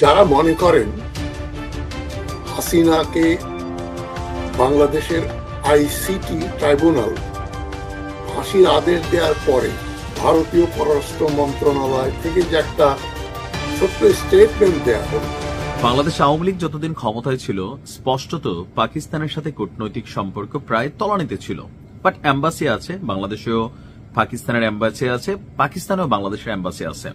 যারা মনে করেন হাসিনাকে বাংলাদেশের আইসিটি ট্রাইব্যুনাল ফাঁসির আদেশ দেওয়ার পরে ভারতীয় পররাষ্ট্র মন্ত্রণালয় থেকে যে একটা ছোট্ট স্টেটমেন্ট দেওয়া হল, বাংলাদেশ আওয়ামী লীগ যতদিন ক্ষমতায় ছিল স্পষ্টত পাকিস্তানের সাথে কূটনৈতিক সম্পর্ক প্রায় তলানিতে ছিল। বাট এম্বাসি আছে, বাংলাদেশেও পাকিস্তানের এম্বাসি আছে, পাকিস্তানেও বাংলাদেশের এম্বাসি আছে।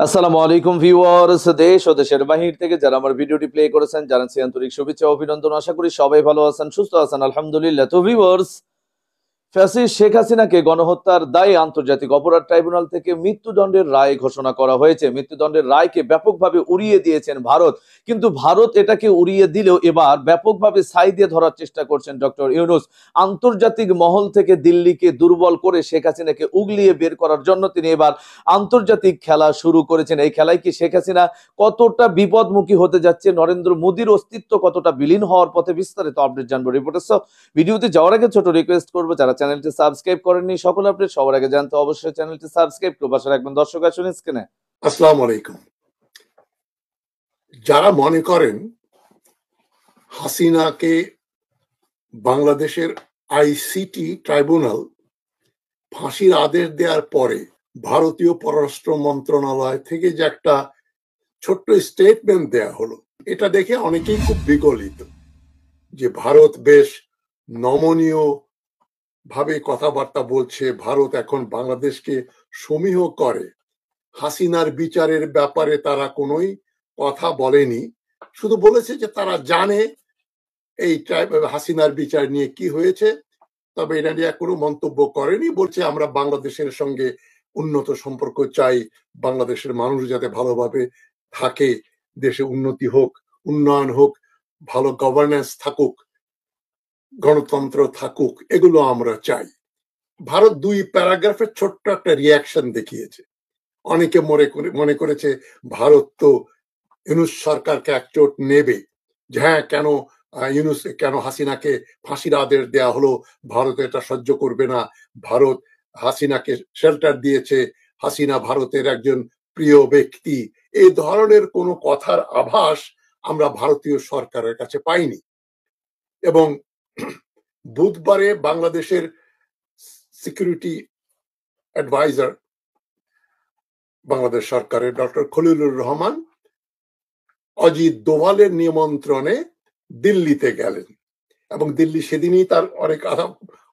আসসালামু আলাইকুম ভিউয়ার্স, দেশ ও দেশের বাহির থেকে যারা আমার ভিডিওটি প্লে করেছেন জানাচ্ছি আন্তরিক শুভেচ্ছা অভিনন্দন। আশা করি সবাই ভালো আছেন, সুস্থ আছেন, আলহামদুলিল্লাহ। তো ভিউয়ার্স, ফ্যাসিস্ট শেখ হাসিনাকে গণহত্যার দায়ে আন্তর্জাতিক অপরাধ ট্রাইব্যুনাল থেকে মৃত্যুদণ্ডের রায় ঘোষণা করা হয়েছে। মৃত্যুদণ্ডের রায়কে ব্যাপকভাবে উড়িয়ে দিয়েছেন ভারত, কিন্তু ভারত এটাকে উড়িয়ে দিলেও এবার ব্যাপকভাবে ছাই দিয়ে ধরার চেষ্টা করছেন ডক্টর ইউনূস। আন্তর্জাতিক মহল থেকে দিল্লিকে দুর্বল করে শেখ হাসিনাকে উগলিয়ে বের করার জন্য তিনি এবার আন্তর্জাতিক খেলা শুরু করেছেন। এই খেলায় কি শেখ হাসিনা কতটা বিপদমুখী হতে যাচ্ছে, নরেন্দ্র মোদীর অস্তিত্ব কতটা বিলীন হওয়ার পথে, বিস্তারিত আপডেট জানবো রিপোর্টার। ভিডিওতে যাওয়ার আগে ছোট রিকোয়েস্ট করবো, যারা চ্যানেলটি সাবস্ক্রাইব করেননি সকল আপডেট সবার আগে জানতে অবশ্যই চ্যানেলটি সাবস্ক্রাইব করে পাশে রাখবেন। দর্শক আসুন স্ক্রিনে। আসসালামু আলাইকুম। যারা মনে করেন হাসিনাকে বাংলাদেশের আইসিটি ট্রাইব্যুনাল ফাঁসির আদেশ দেওয়ার পরে ভারতীয় পররাষ্ট্র মন্ত্রণালয় থেকে যে একটা ছোট্ট স্টেটমেন্ট দেয়া হলো, এটা দেখে অনেকেই খুব বিগলিত যে ভারত বেশ নমনীয় ভাবে কথাবার্তা বলছে, ভারত এখন বাংলাদেশকে সমীহ করে। হাসিনার বিচারের ব্যাপারে তারা কোনোই কথা বলেনি, শুধু বলেছে যে তারা জানে এই হাসিনার বিচার নিয়ে কি হয়েছে, তবে এটা নিয়ে কোনো মন্তব্য করেনি। বলছে আমরা বাংলাদেশের সঙ্গে উন্নত সম্পর্ক চাই, বাংলাদেশের মানুষ যাতে ভালোভাবে থাকে, দেশে উন্নতি হোক, উন্নয়ন হোক, ভালো গভর্নেন্স থাকুক, গণতন্ত্র থাকুক, এগুলো আমরা চাই। ভারত 2 প্যারাগ্রাফের ছোট্ট একটা রিয়াকশন দেখিয়েছে। অনেকে মনে করেছে ভারত তো ইউনূস সরকারকে একচোট নেবে, যে হ্যাঁ কেন হাসিনাকে ফাঁসির আদেশ দেয়া হলো, ভারত এটা সহ্য করবে না, ভারত হাসিনাকে শেল্টার দিয়েছে, হাসিনা ভারতের একজন প্রিয় ব্যক্তি। এই ধরনের কোনো কথার আভাস আমরা ভারতীয় সরকারের কাছে পাইনি। এবং বুধবারে বাংলাদেশের সিকিউরিটি অ্যাডভাইজার বাংলাদেশ সরকারের ডক্টর খলিলুর রহমান অজিত দোভালের নিমন্ত্রণে দিল্লিতে গেলেন, এবং দিল্লি সেদিনই তার অনেক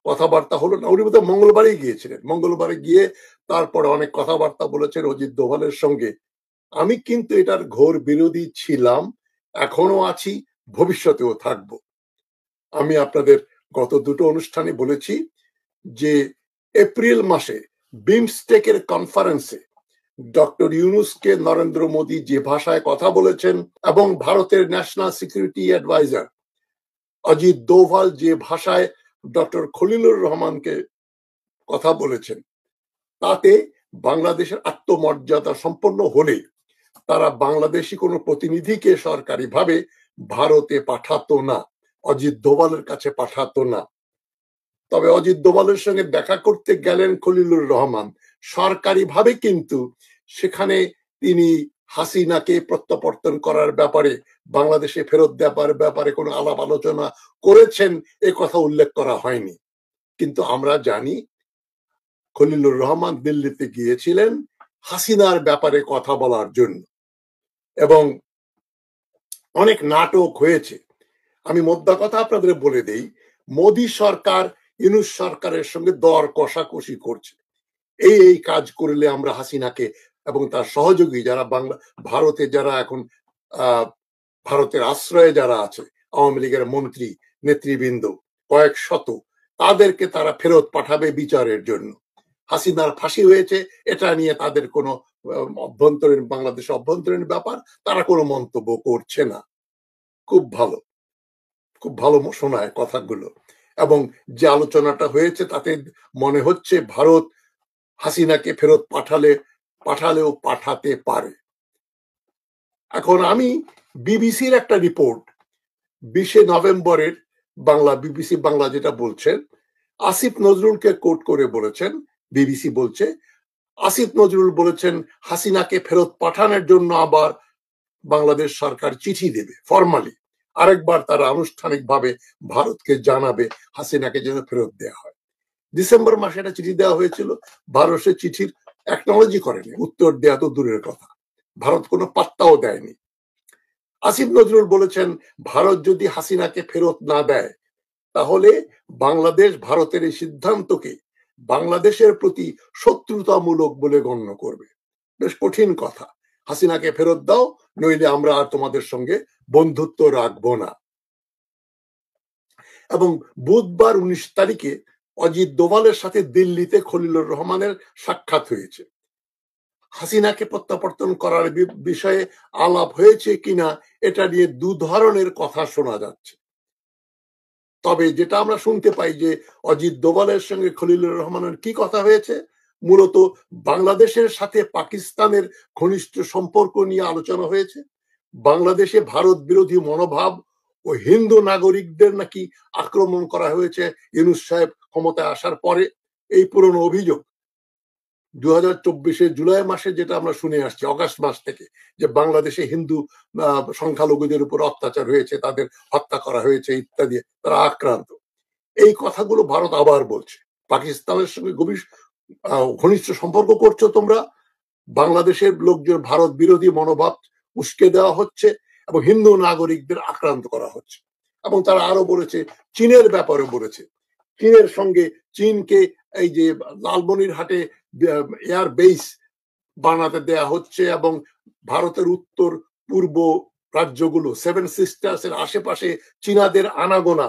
কথাবার্তা হলো না, উনি বোধহয় মঙ্গলবারেই গিয়েছিলেন। মঙ্গলবারে গিয়ে তারপরে অনেক কথাবার্তা বলেছেন অজিত দোভালের সঙ্গে। আমি কিন্তু এটার ঘোর বিরোধী ছিলাম, এখনো আছি, ভবিষ্যতেও থাকব। আমি আপনাদের গত দুটো অনুষ্ঠানে বলেছি যে এপ্রিল মাসে বিমস্টেকের কনফারেন্সে ডক্টর ইউনূসকে নরেন্দ্র মোদী যে ভাষায় কথা বলেছেন, এবং ভারতের national security adviser Ajit Doval যে ভাষায় ডক্টর খলিলুর রহমানকে কথা বলেছেন, তাতে বাংলাদেশের আত্মমর্যাদা সম্পন্ন হলে তারা বাংলাদেশি কোনো প্রতিনিধিকে সরকারিভাবে ভারতে পাঠাতো না, অজিত দোভালের কাছে পাঠাতো না। তবে অজিত দোভালের সঙ্গে দেখা করতে গেলেন খলিলুর রহমান সরকারিভাবে, কিন্তু সেখানে তিনি হাসিনাকে প্রত্যাবর্তন করার ব্যাপারে, বাংলাদেশে ফেরত দেওয়ার ব্যাপারে কোনো আলাপ আলোচনা করেছেন এ কথা উল্লেখ করা হয়নি। কিন্তু আমরা জানি খলিলুর রহমান দিল্লিতে গিয়েছিলেন হাসিনার ব্যাপারে কথা বলার জন্য, এবং অনেক নাটক হয়েছে। আমি মোদ্দা কথা আপনাদের বলে দেই, মোদী সরকার ইউনূস সরকারের সঙ্গে দর কষাকষি করছে, এই কাজ করলে আমরা হাসিনাকে এবং তার সহযোগী যারা ভারতে যারা এখন ভারতের আশ্রয়ে যারা আছে, আওয়ামী লীগের মন্ত্রী নেতৃবৃন্দ কয়েক শত, তাদেরকে তারা ফেরত পাঠাবে বিচারের জন্য। হাসিনার ফাঁসি হয়েছে এটা নিয়ে তাদের কোনো বাংলাদেশের অভ্যন্তরীণ ব্যাপার, তারা কোনো মন্তব্য করছে না। খুব ভালো শোনায় কথাগুলো, এবং যে আলোচনাটা হয়েছে তাতে মনে হচ্ছে ভারত হাসিনাকে ফেরত পাঠালেও পাঠাতে পারে। এখন আমি বিবিসির একটা রিপোর্ট 20 নভেম্বরের বিবিসি বাংলা যেটা বলছেন, আসিফ নজরুলকে কোট করে বলেছেন, বিবিসি বলছে আসিফ নজরুল বলেছেন হাসিনাকে ফেরত পাঠানোর জন্য আবার বাংলাদেশ সরকার চিঠি দেবে ফরমালি, আরেকবার তারা আনুষ্ঠানিকভাবে ভারতকে জানাবে হাসিনাকে যেন ফেরত দেওয়া হয়। ডিসেম্বর মাসে একটা চিঠি দেওয়া হয়েছিল, ভারত সে চিঠির অ্যাকনোলজি করেনি, উত্তর দেওয়া তো দূরের কথা, ভারত কোনো পাত্তাও দেয়নি। আসিফ নজরুল বলেছেন ভারত যদি হাসিনাকে ফেরত না দেয় তাহলে বাংলাদেশ ভারতের এই সিদ্ধান্তকে বাংলাদেশের প্রতি শত্রুতামূলক বলে গণ্য করবে। বেশ কঠিন কথা, হাসিনাকে ফেরত দাও, নইলে আমরা আর তোমাদের সঙ্গে বন্ধুত্ব রাখবো না। এবং বুধবার 19 তারিখে অজিত দোভালের সাথে দিল্লিতে খলিলুর রহমানের সাক্ষাৎ হয়েছে। হাসিনাকে প্রত্যাবর্তন করার বিষয়ে আলাপ হয়েছে কিনা এটা নিয়ে দু ধরনের কথা শোনা যাচ্ছে। তবে যেটা আমরা শুনতে পাই যে অজিত দোভালের সঙ্গে খলিলুর রহমানের কি কথা হয়েছে, মূলত বাংলাদেশের সাথে পাকিস্তানের ঘনিষ্ঠ সম্পর্ক নিয়ে আলোচনা হয়েছে। বাংলাদেশে ভারত বিরোধী মনোভাব ও হিন্দু নাগরিকদের নাকি আক্রমণ করা হয়েছে ইউনূস সাহেব ক্ষমতায় আসার পরে। এই পুরনো অভিযোগ 2024 জুলাই মাসে যেটা আমরা শুনে আসছি, অগাস্ট মাস থেকে, যে বাংলাদেশে হিন্দু সংখ্যালঘুদের উপর অত্যাচার হয়েছে, তাদের হত্যা করা হয়েছে ইত্যাদি, তারা আক্রান্ত। এই কথাগুলো ভারত আবার বলছে পাকিস্তানের সঙ্গে ঘনিষ্ঠ সম্পর্ক করছো তোমরা, বাংলাদেশের লোকজন ভারত বিরোধী মনোভাব উস্কে দেওয়া হচ্ছে এবং হিন্দু নাগরিকদের আক্রান্ত করা হচ্ছে। এবং তারা আরো বলেছে, চীনের ব্যাপারে বলেছে, চীনের সঙ্গে চীনকে এই যে লালমনিরহাটে এয়ার বেস বানাতে দেয়া হচ্ছে এবং ভারতের উত্তর পূর্ব রাজ্যগুলো 7 সিস্টার্স এর আশেপাশে চীনাদের আনাগোনা।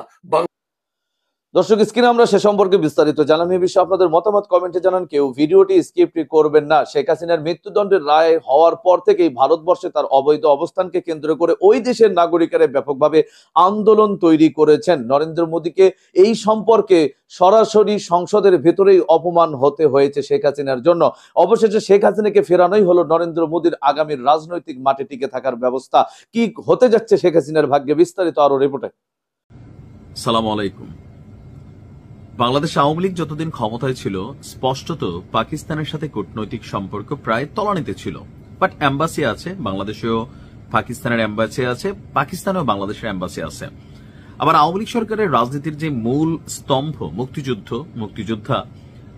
দর্শক, স্ক্রিনে আমরা সে সম্পর্কে বিস্তারিত জানাম। এই বিষয়ে আপনাদের মতামত কমেন্টে জানান, কেউ ভিডিওটি স্কিপ করবেন না। শেখ হাসিনার মৃত্যুদণ্ডের রায় হওয়ার পর থেকেই ভারতবর্ষে তার অবৈধ অবস্থানকে কেন্দ্র করে ওই দেশের নাগরিকেরা ব্যাপকভাবে আন্দোলন তৈরি করেছেন। নরেন্দ্র মোদীকে এই সম্পর্কে সরাসরি সংসদের ভেতরেই অপমান হতে হয়েছে শেখ হাসিনার জন্য। অবশেষে শেখ হাসিনাকে ফেরানোই হলো নরেন্দ্র মোদীর আগামীর রাজনৈতিক মাঠে টিকে থাকার ব্যবস্থা। কি হতে যাচ্ছে শেখ হাসিনার ভাগ্যে, বিস্তারিত আরো রিপোর্টে। সালাম আলাইকুম। বাংলাদেশ আওয়ামী লীগ যতদিন ক্ষমতায় ছিল স্পষ্টত পাকিস্তানের সাথে কূটনৈতিক সম্পর্ক প্রায় তলানিতে ছিল। বাট এম্বাসি আছে, বাংলাদেশেও পাকিস্তানের এম্বাসি আছে, পাকিস্তানেও বাংলাদেশের এম্বাসি আছে। আবার আওয়ামী লীগ সরকারের রাজনীতির যে মূল স্তম্ভ মুক্তিযোদ্ধা,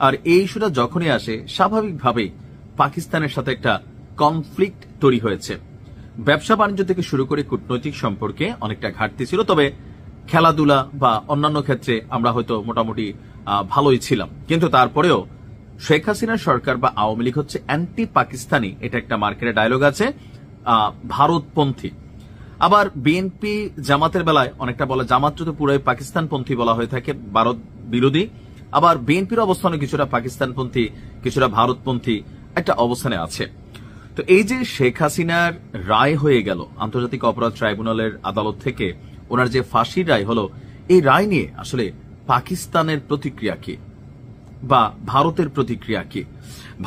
আর এই ইস্যুটা যখনই আসে স্বাভাবিকভাবেই পাকিস্তানের সাথে একটা কনফ্লিক্ট তৈরি হয়েছে। ব্যবসা বাণিজ্য থেকে শুরু করে কূটনৈতিক সম্পর্কে অনেকটা ঘাটতি ছিল। তবে খেলাধুলা বা অন্যান্য ক্ষেত্রে আমরা হয়তো মোটামুটি ভালোই ছিলাম। কিন্তু তারপরেও শেখ হাসিনার সরকার বা আওয়ামী লীগ হচ্ছে অ্যান্টি পাকিস্তানি, এটা একটা মার্কেটে ডায়লগ আছে, ভারতপন্থী। আবার বিএনপি জামাতের বেলায় অনেকটা বলা, জামাত তো পুরোই পাকিস্তানপন্থী বলা হয়ে থাকে, ভারত বিরোধী। আবার বিএনপির অবস্থানে কিছুটা পাকিস্তানপন্থী, কিছুটা ভারতপন্থী একটা অবস্থানে আছে। তো এই যে শেখ হাসিনার রায় হয়ে গেল আন্তর্জাতিক অপরাধ ট্রাইব্যুনালের আদালত থেকে, ওনার যে ফাঁসির রায় হলো, এই রায় নিয়ে আসলে পাকিস্তানের প্রতিক্রিয়া কি বা ভারতের প্রতিক্রিয়া কি?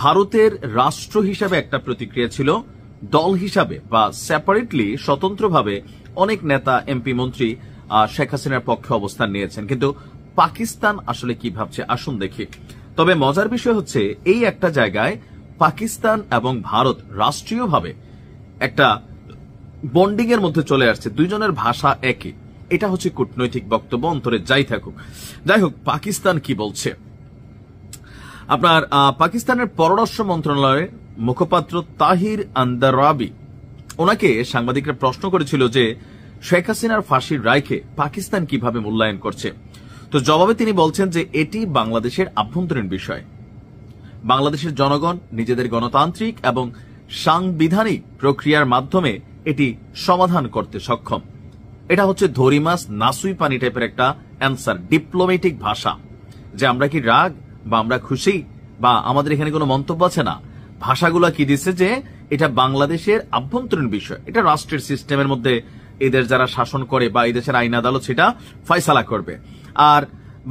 ভারতের রাষ্ট্র হিসাবে একটা প্রতিক্রিয়া ছিল, দল হিসাবে বা সেপারেটলি স্বতন্ত্রভাবে অনেক নেতা এমপি মন্ত্রী শেখ হাসিনার পক্ষে অবস্থান নিয়েছেন। কিন্তু পাকিস্তান আসলে কি ভাবছে আসুন দেখি। তবে মজার বিষয় হচ্ছে এই একটা জায়গায় পাকিস্তান এবং ভারত রাষ্ট্রীয়ভাবে একটা বন্ডিং এর মধ্যে চলে আসছে, দুইজনের ভাষা একই। এটা হচ্ছে কূটনৈতিক বক্তব্য, অন্তরে যাই থাকুক। যাই হোক, পাকিস্তান কি বলছে? আপনার পাকিস্তানের পররাষ্ট্র মন্ত্রণালয়ের মুখপাত্র তাহির আন্দারাবি, ওনাকে সাংবাদিকরা প্রশ্ন করেছিল যে শেখ হাসিনার ফাঁসির রায়কে পাকিস্তান কিভাবে মূল্যায়ন করছে। তো জবাবে তিনি বলছেন যে এটি বাংলাদেশের আভ্যন্তরীণ বিষয়। বাংলাদেশের জনগণ নিজেদের গণতান্ত্রিক এবং সাংবিধানিক প্রক্রিয়ার মাধ্যমে এটি সমাধান করতে সক্ষম। এটা হচ্ছে ধরি মাছ নাসুই পানি টাইপের একটা অ্যান্সার, ডিপ্লোম্যাটিক ভাষা, যে আমরা কি রাগ বা আমরা খুশি বা আমাদের এখানে কোনো মন্তব্য আছে না। ভাষাগুলা কি দিচ্ছে যে এটা বাংলাদেশের আভ্যন্তরীণ বিষয়, এটা রাষ্ট্রের সিস্টেমের মধ্যে এদের যারা শাসন করে বা এই দেশের আইন আদালত সেটা ফয়সালা করবে। আর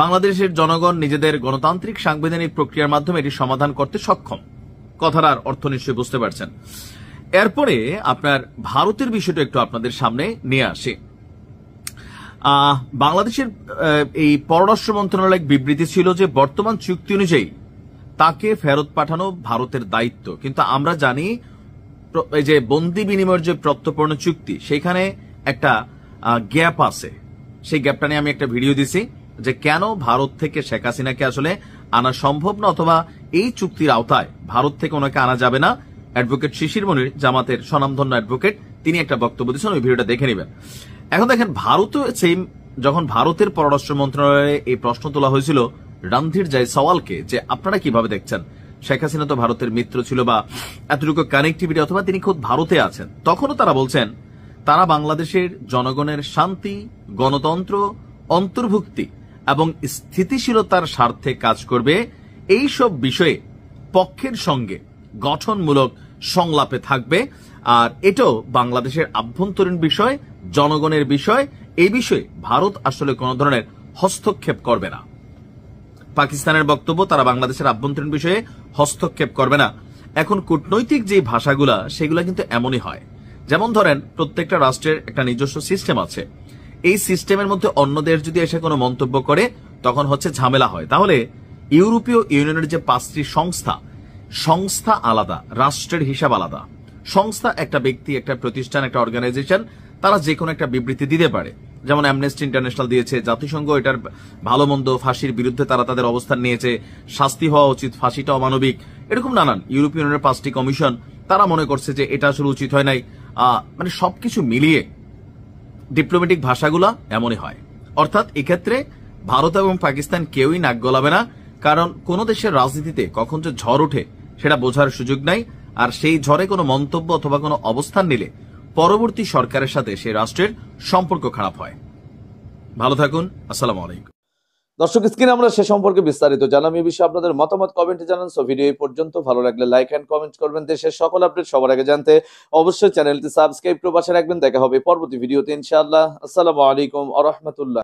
বাংলাদেশের জনগণ নিজেদের গণতান্ত্রিক সাংবিধানিক প্রক্রিয়ার মাধ্যমে এটি সমাধান করতে সক্ষম। কথাটার অর্থ নিশ্চয়ই বুঝতে পারছেন। এরপরে আপনার ভারতের বিষয়টা একটু আপনাদের সামনে নিয়ে আসে। বাংলাদেশের এই পররাষ্ট্র মন্ত্রণালয় বিবৃতি ছিল যে বর্তমান চুক্তি অনুযায়ী তাকে ফেরত পাঠানো ভারতের দায়িত্ব। কিন্তু আমরা জানি এই যে বন্দি বিনিময়ের যে প্রত্যর্পণ চুক্তি, সেখানে একটা গ্যাপ আছে। সেই গ্যাপটা নিয়ে আমি একটা ভিডিও দিছি যে কেন ভারত থেকে শেখ হাসিনাকে আসলে আনা সম্ভব না, অথবা এই চুক্তির আওতায় ভারত থেকে ওনাকে আনা যাবে না। অ্যাডভোকেট শিশির মনির, জামাতের স্বনামধন্য অ্যাডভোকেট, তিনি একটা বক্তব্য দিচ্ছেন, ওই ভিডিওটা দেখে নেবেন। এখন দেখেন, ভারতও সেম, যখন ভারতের পররাষ্ট্র মন্ত্রণালয়ে এই প্রশ্ন তোলা হয়েছিল রণধীর জয়সওয়ালকে যে আপনারা কিভাবে দেখছেন, শেখ হাসিনা তো ভারতের মিত্র ছিল বা এতটুকু কানেক্টিভিটি, অথবা তিনি খুব ভারতে আছেন, তখনও তারা বলছেন তারা বাংলাদেশের জনগণের শান্তি, গণতন্ত্র, অন্তর্ভুক্তি এবং স্থিতিশীলতার স্বার্থে কাজ করবে। এই সব বিষয়ে পক্ষের সঙ্গে গঠনমূলক সংলাপে থাকবে। আর এটাও বাংলাদেশের আভ্যন্তরীণ বিষয়, জনগণের বিষয়। এই বিষয়ে ভারত আসলে কোন ধরনের হস্তক্ষেপ করবে না। পাকিস্তানের বক্তব্য, তারা বাংলাদেশের আভ্যন্তরীণ বিষয়ে হস্তক্ষেপ করবে না। এখন কূটনৈতিক যে ভাষাগুলা, সেগুলা কিন্তু এমনই হয়। যেমন ধরেন, প্রত্যেকটা রাষ্ট্রের একটা নিজস্ব সিস্টেম আছে। এই সিস্টেমের মধ্যে অন্য দেশ যদি এসে কোনো মন্তব্য করে, তখন হচ্ছে ঝামেলা হয়। তাহলে ইউরোপীয় ইউনিয়নের যে 5টি সংস্থা আলাদা, রাষ্ট্রের হিসাব আলাদা। সংস্থা একটা ব্যক্তি, একটা প্রতিষ্ঠান, একটা অর্গানাইজেশন, তারা যে কোনো একটা বিবৃতি দিতে পারে। যেমন অ্যামনেস্টি ইন্টারন্যাশনাল দিয়েছে, জাতিসংঘ এটার ভালো মন্দ, ফাঁসির বিরুদ্ধে তারা তাদের অবস্থান নিয়েছে, শাস্তি হওয়া উচিত, ফাঁসিটা অমানবিক, এরকম নানান। ইউরোপীয় ইউনিয়নের 5টি কমিশন, তারা মনে করছে যে এটা আসলে উচিত হয় নাই। মানে সবকিছু মিলিয়ে ডিপ্লোম্যাটিক ভাষাগুলা এমনই হয়। অর্থাৎ এক্ষেত্রে ভারত এবং পাকিস্তান কেউই নাক গলাবে না, কারণ কোন দেশের রাজনীতিতে কখন যে ঝড় ওঠে সেটা বোঝার সুযোগ নাই। আর সেই ঝড়ে কোনো মন্তব্য অথবা কোনো অবস্থান নিলে পরবর্তী সরকারের সাথে সেই রাষ্ট্রের সম্পর্ক খারাপ হয়। ভালো থাকুন, আসসালামু আলাইকুম। দর্শক, স্ক্রিনে আমরা সে সম্পর্কে বিস্তারিত জানলাম। এই বিষয়ে আপনাদের মতামত কমেন্টে জানান। সো ভিডিও এই পর্যন্ত, ভালো লাগলে লাইক এন্ড কমেন্ট করবেন। দেশের সকল আপডেট সবার আগে জানতে অবশ্যই চ্যানেলটি সাবস্ক্রাইব করে পাশে রাখবেন। দেখা হবে পরবর্তী ভিডিওতে ইনশাআল্লাহ। আসসালামু আলাইকুম ওয়া রাহমাতুল্লাহ।